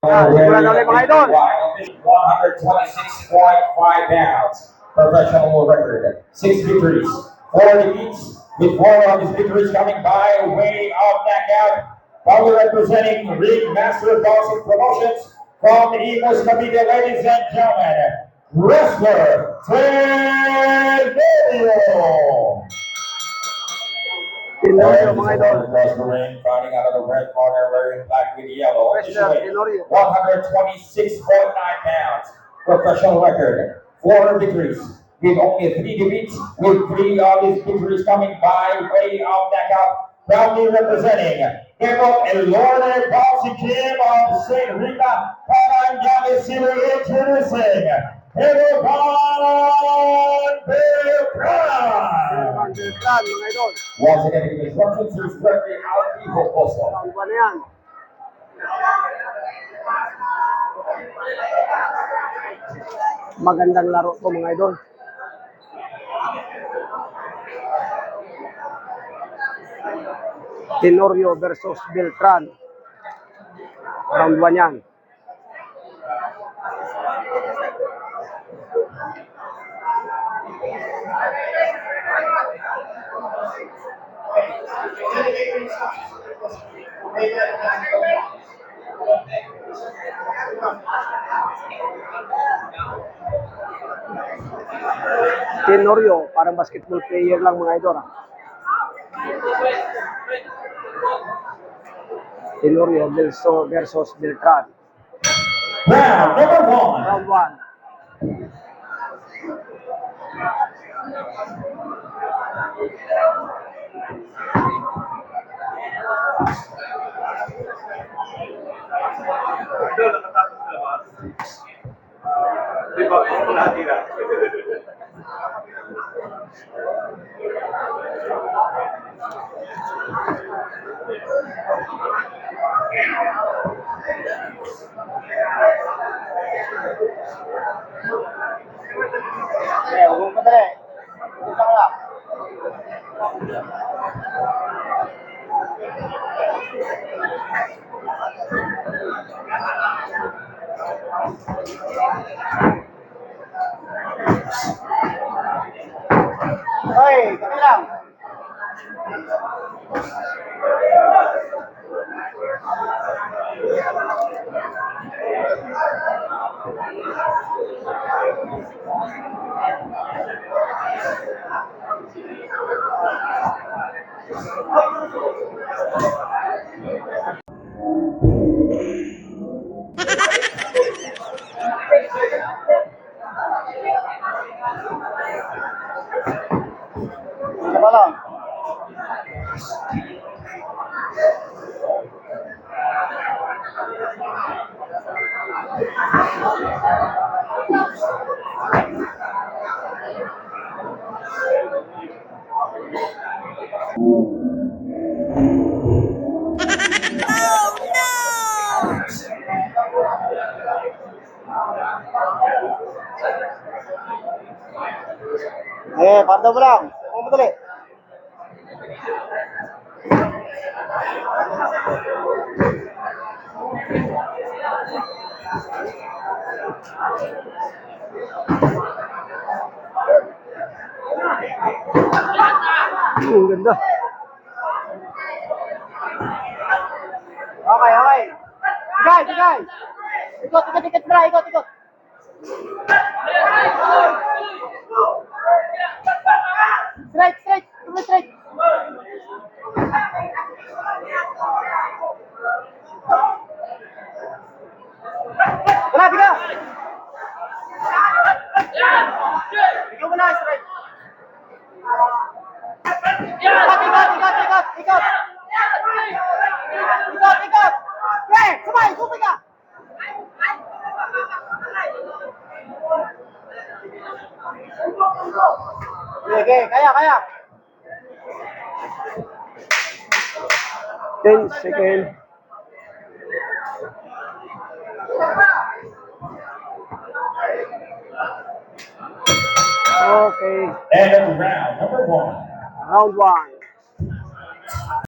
Sigura na ulit mga idol. 126.5 pounds. Professional record. 6 victories, 4 defeats, with 4 of his victories coming by way of knockout. Probably representing Ringmaster Boxing Promotions from Imus Cavite, ladies and gentlemen, wrestler Tenorio. Tenorio mga idol. Across the ring, fighting out of the red corner, wearing black with yellow. Wrestler Tenorio. 126.9 pounds. Professional record. 4 victories, with only 3 defeats, with 3 of his victories coming by way of knockout. Proudly representing Evo Elorne Boxing Gym of St. Rita, Paranaque City, introducing Evo Van Beltran. Beltran mga idol. Once again, the instructions is directly out of Evo also. Ang buwan na yan. Magandang laro to mga idol. Tenorio versus Beltran. Round 1 yan. Tenorio, parang basketball player lang mga idol. Tenorio versus Beltran. Round number 1. Round 1. Hoy, kami lang. Siapa lang? Pantau mo lang. Huwag madali. Ang ganda. Okay, okay. Bigay, bigay. Ikot, bra. Ikot. Straight. Straight. Wala, bigay. Bigay mo na, straight. Ikot. Sabay, supay ka. Sige, kaya. 10 seconds. Okay. And round number 1. Round 1.